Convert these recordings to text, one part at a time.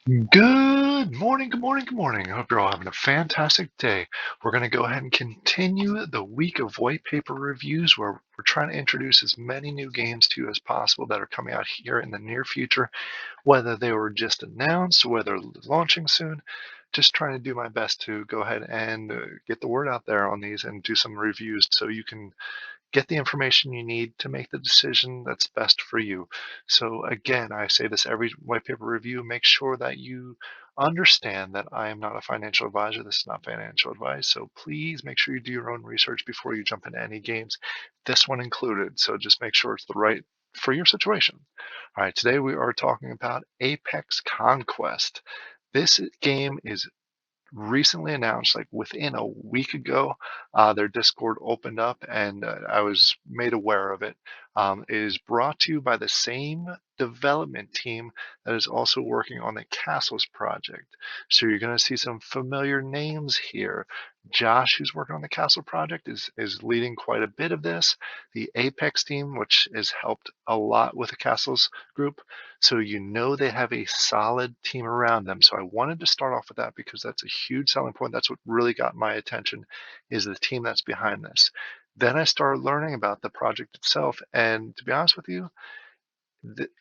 Good morning, good morning, good morning. I hope you're all having a fantastic day. We're going to go ahead and continue the week of white paper reviews where we're trying to introduce as many new games to you as possible that are coming out here in the near future, whether they were just announced, whether launching soon. Just trying to do my best to go ahead and get the word out there on these and do some reviews so you can get the information you need to make the decision that's best for you. So again, I say this every white paper review, make sure that you understand that I am not a financial advisor. This is not financial advice. So please make sure you do your own research before you jump into any games, this one included. So just make sure it's the right for your situation. All right, today we are talking about Apex Conquest. This game is recently announced, like within a week ago, their Discord opened up and I was made aware of it. It is brought to you by the same development team that is also working on the Castles project. So you're going to see some familiar names here. Josh, who's working on the Castle project, is leading quite a bit of this. The Apex team, which has helped a lot with the Castles group, so you know they have a solid team around them. So I wanted to start off with that because that's a huge selling point. That's what really got my attention, is the team that's behind this. Then I started learning about the project itself, and to be honest with you,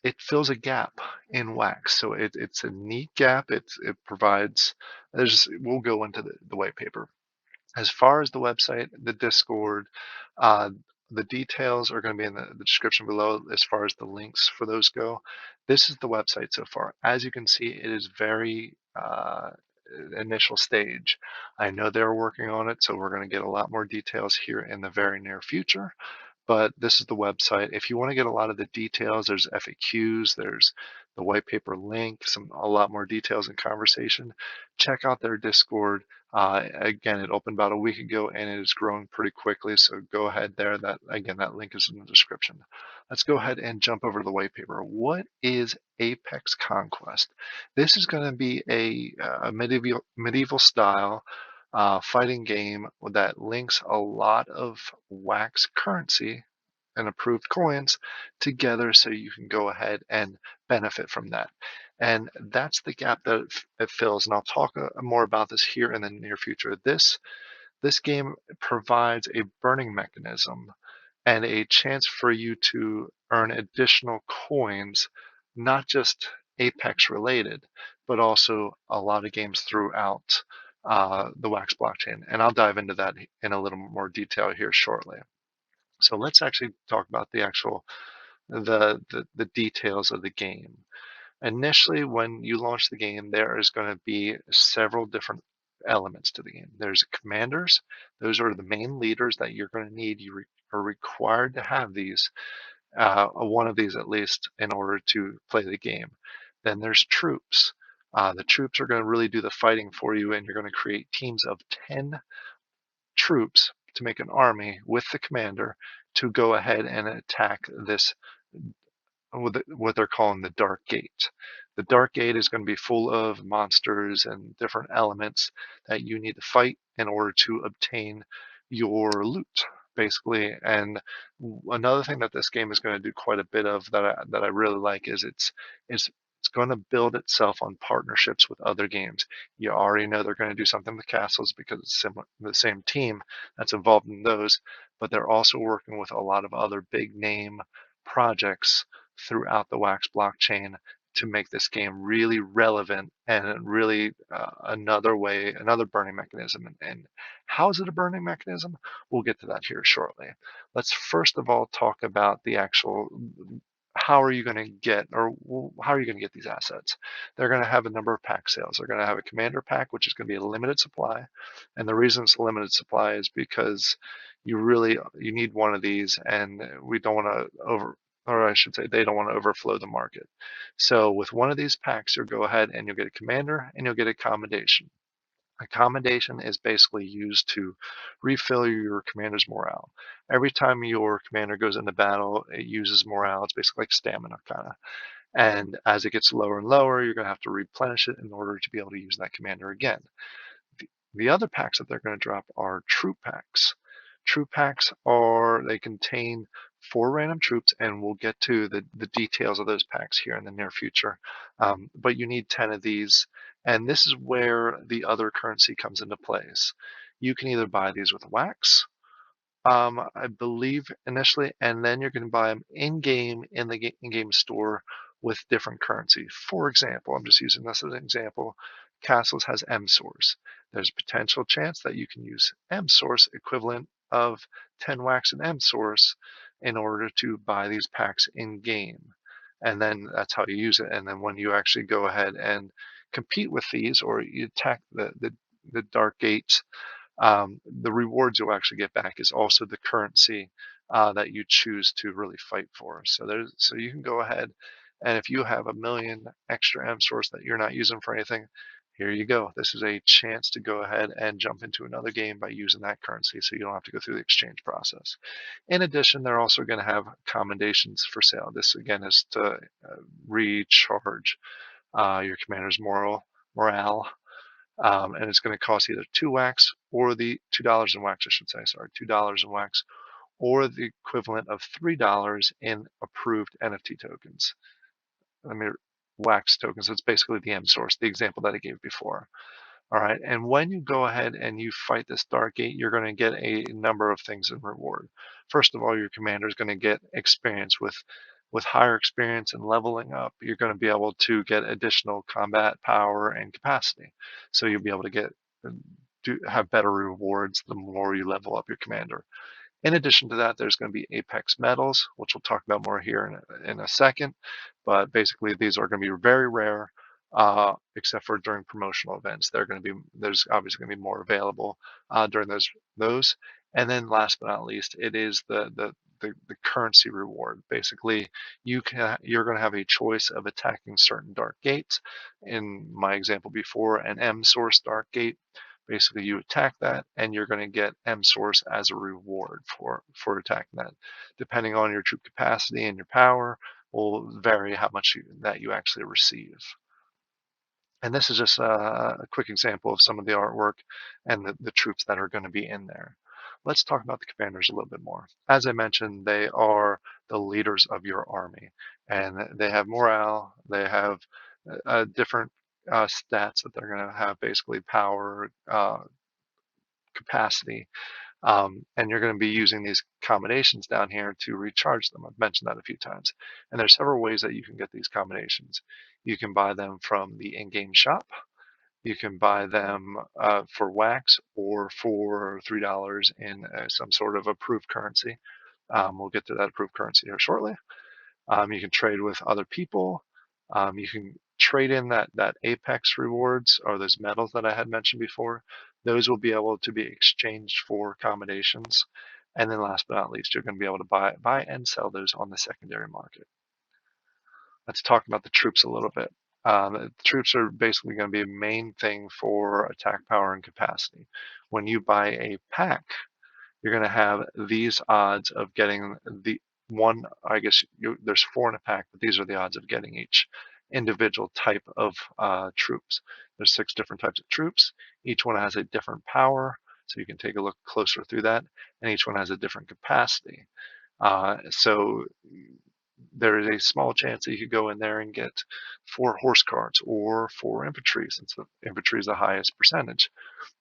it fills a gap in wax. So it's a neat gap. It provides. We'll go into the white paper. As far as the website, the Discord, uh, the details are going to be in the description below as far as the links for those go. This is the website so far. As you can see, it is very initial stage. I know they're working on it, so we're going to get a lot more details here in the very near future. But this is the website. If you want to get a lot of the details, there's FAQs, there's the white paper link, a lot more details and conversation. Check out their Discord. Again, it opened about a week ago and it is growing pretty quickly. So go ahead there. That link is in the description. Let's go ahead and jump over to the white paper. What is Apex Conquest? This is going to be a medieval style fighting game that links a lot of wax currency and approved coins together so you can go ahead and benefit from that. And that's the gap that it fills. And I'll talk more about this here in the near future. This game provides a burning mechanism and a chance for you to earn additional coins, not just Apex related, but also a lot of games throughout the Wax blockchain. And I'll dive into that in a little more detail here shortly. So let's actually talk about the details of the game. Initially, when you launch the game, there is going to be several different elements to the game. There's commanders; those are the main leaders that you're going to need. Are required to have these, one of these at least, in order to play the game. Then there's troops. The troops are going to really do the fighting for you, and you're going to create teams of 10 troops to make an army with the commander to go ahead and attack this, what they're calling the Dark Gate. The Dark Gate is going to be full of monsters and different elements that you need to fight in order to obtain your loot, basically. And another thing that this game is going to do quite a bit of that I really like is it's going to build itself on partnerships with other games. You already know they're going to do something with castles because it's similar, the same team that's involved in those, but they're also working with a lot of other big name projects throughout the Wax blockchain to make this game really relevant and really another burning mechanism. And how is it a burning mechanism? We'll get to that here shortly. Let's first of all talk about the actual how are you going to get, or how are you going to get these assets? They're going to have a number of pack sales. They're going to have a commander pack, which is going to be a limited supply. And the reason it's a limited supply is because you need one of these, and we don't want to or I should say, they don't want to overflow the market. So with one of these packs, you'll go ahead and you'll get a commander and you'll get a commendation. A commendation is basically used to refill your commander's morale. Every time your commander goes into battle, it uses morale. It's basically like stamina, kind of. And as it gets lower and lower, you're going to have to replenish it in order to be able to use that commander again. The other packs that they're going to drop are troop packs. Troop packs they contain 4 random troops, and we'll get to the details of those packs here in the near future. But you need 10 of these, and this is where the other currency comes into place. You can either buy these with wax, I believe initially, and then you're going to buy them in-game in the in-game store with different currency. For example, I'm just using this as an example. Castles has M source. There's a potential chance that you can use M source equivalent of 10 wax and M source in order to buy these packs in game. And then that's how you use it. And then when you actually go ahead and compete with these, or you attack the dark gates, the rewards you'll actually get back is also the currency that you choose to really fight for. So you can go ahead, and if you have a million extra M source that you're not using for anything, here you go. This is a chance to go ahead and jump into another game by using that currency, so you don't have to go through the exchange process. In addition, they're also going to have commendations for sale. This again is to recharge your commander's morale, and it's going to cost either 2 wax or the $2 in wax, I should say, sorry, $2 in wax, or the equivalent of $3 in approved NFT tokens. I mean, wax tokens. It's basically the M source, the example that I gave before. All right, and when you go ahead and you fight this dark gate, you're going to get a number of things in reward. First of all, your commander is going to get experience with higher experience and leveling up. You're going to be able to get additional combat power and capacity. So you'll be able to have better rewards the more you level up your commander. In addition to that, there's going to be Apex medals, which we'll talk about more here in a second. But basically, these are going to be very rare, except for during promotional events. There's obviously going to be more available during those. And then last but not least, it is the currency reward. Basically, you're going to have a choice of attacking certain dark gates. In my example before, an M source dark gate. Basically, you attack that, and you're going to get M source as a reward for attacking that. Depending on your troop capacity and your power, will vary how much that you actually receive. And this is just a quick example of some of the artwork and the troops that are going to be in there. Let's talk about the commanders a little bit more. As I mentioned, they are the leaders of your army, and they have morale. They have different stats that they're going to have, basically power, capacity, and you're going to be using these combinations down here to recharge them. I've mentioned that a few times. And there's several ways that you can get these combinations. You can buy them from the in-game shop. You can buy them for wax or for $3 in some sort of approved currency. We'll get to that approved currency here shortly. You can trade with other people. You can trade in that Apex rewards or those medals that I had mentioned before. Those will be able to be exchanged for accommodations. And then last but not least, you're going to be able to buy and sell those on the secondary market. Let's talk about the troops a little bit. The troops are basically going to be a main thing for attack power and capacity. When you buy a pack, you're going to have these odds of getting the one, I guess there's 4 in a pack, but these are the odds of getting each individual type of troops. There's 6 different types of troops. Each one has a different power, so you can take a look closer through that, and each one has a different capacity. So there is a small chance that you could go in there and get 4 horse carts or 4 infantry, since the infantry is the highest percentage.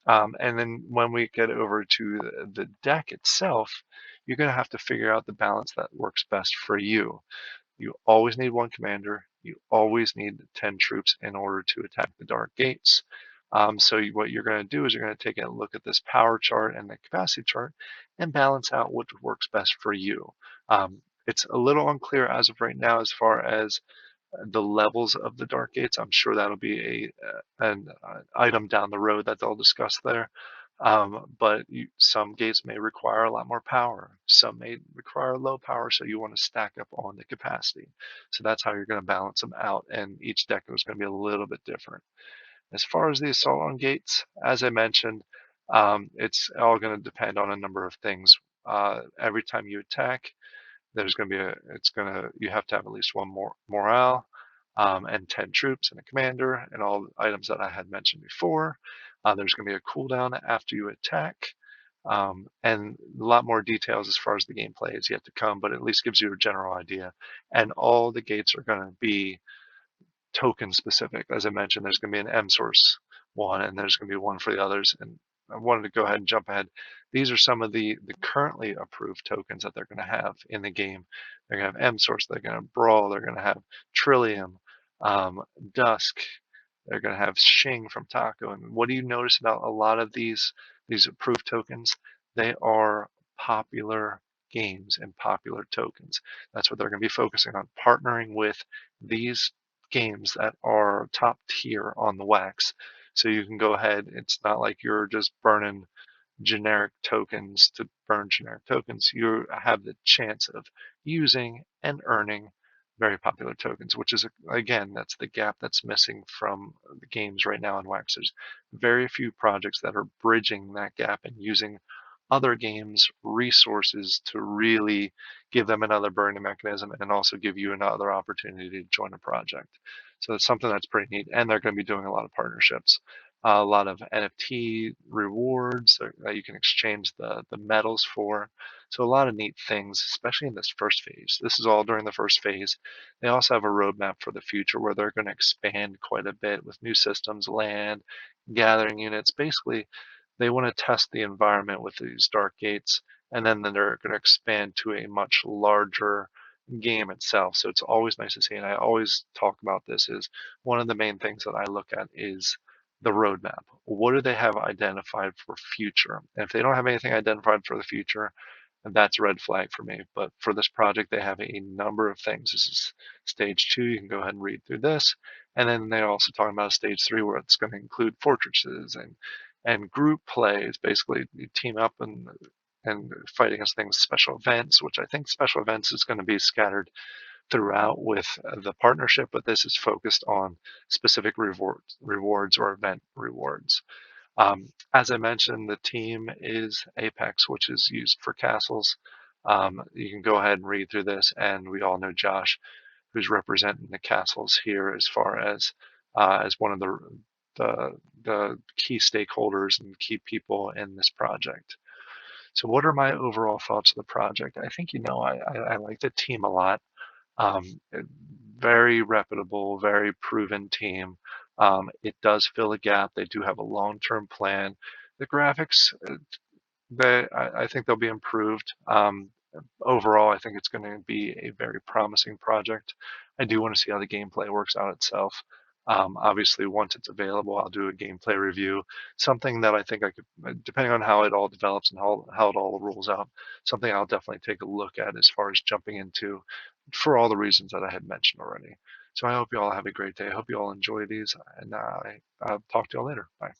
And then when we get over to the deck itself, you're going to have to figure out the balance that works best for you. You always need 1 commander. You always need 10 troops in order to attack the dark gates. So what you're going to do is you're going to take a look at this power chart and the capacity chart and balance out what works best for you. It's a little unclear as of right now as far as the levels of the dark gates. I'm sure that'll be an item down the road that they'll discuss there. But some gates may require a lot more power. Some may require low power, so you want to stack up on the capacity. So that's how you're going to balance them out, and each deck is going to be a little bit different. As far as the assault on gates, as I mentioned, it's all going to depend on a number of things. Every time you attack, there's going to be you have to have at least 1 more morale, and 10 troops and a commander and all the items that I had mentioned before. There's going to be a cooldown after you attack. And a lot more details as far as the gameplay is yet to come, but at least gives you a general idea. And all the gates are going to be token specific. As I mentioned, there's going to be an M source one, and there's going to be one for the others. And I wanted to go ahead and jump ahead. These are some of the currently approved tokens that they're going to have in the game. They're going to have M source. They're going to have Brawl. They're going to have Trillium, um, Dusk. They're going to have Shing from Taco. And what do you notice about a lot of these approved tokens? They are popular games and popular tokens. That's what they're going to be focusing on, partnering with these games that are top tier on the wax. So you can go ahead. It's not like you're just burning generic tokens to burn generic tokens. You have the chance of using and earning very popular tokens, which is, again, that's the gap that's missing from the games right now in Wax. There's very few projects that are bridging that gap and using other games' resources to really give them another burning mechanism and also give you another opportunity to join a project. So it's something that's pretty neat. And they're going to be doing a lot of partnerships, a lot of NFT rewards that you can exchange the medals for. So a lot of neat things, especially in this first phase. This is all during the first phase. They also have a roadmap for the future where they're going to expand quite a bit with new systems, land, gathering units. Basically, they want to test the environment with these dark gates, and then they're going to expand to a much larger game itself. So it's always nice to see, and I always talk about this, is one of the main things that I look at is the roadmap. What do they have identified for future? And if they don't have anything identified for the future, that's a red flag for me. But for this project, they have a number of things. This is stage 2. You can go ahead and read through this. And then they're also talking about stage 3, where it's going to include fortresses and group plays. Basically, you team up and fight against things, special events, which I think special events is going to be scattered throughout with the partnership, but this is focused on specific rewards or event rewards. As I mentioned, the team is Apex, which is used for castles. You can go ahead and read through this, and we all know Josh, who's representing the castles here as one of the the key stakeholders and key people in this project. So, what are my overall thoughts of the project? I think I like the team a lot. Um, Very reputable, very proven team. It does fill a gap. They do have a long-term plan. The graphics, I think they'll be improved. Overall, I think it's going to be a very promising project. I do want to see how the gameplay works out itself. Obviously, once it's available, I'll do a gameplay review. Something that I think I could, depending on how it all develops and how it all rolls out, something I'll definitely take a look at as far as jumping into for all the reasons that I had mentioned already. So I hope you all have a great day. I hope you all enjoy these, and I'll talk to you all later. Bye.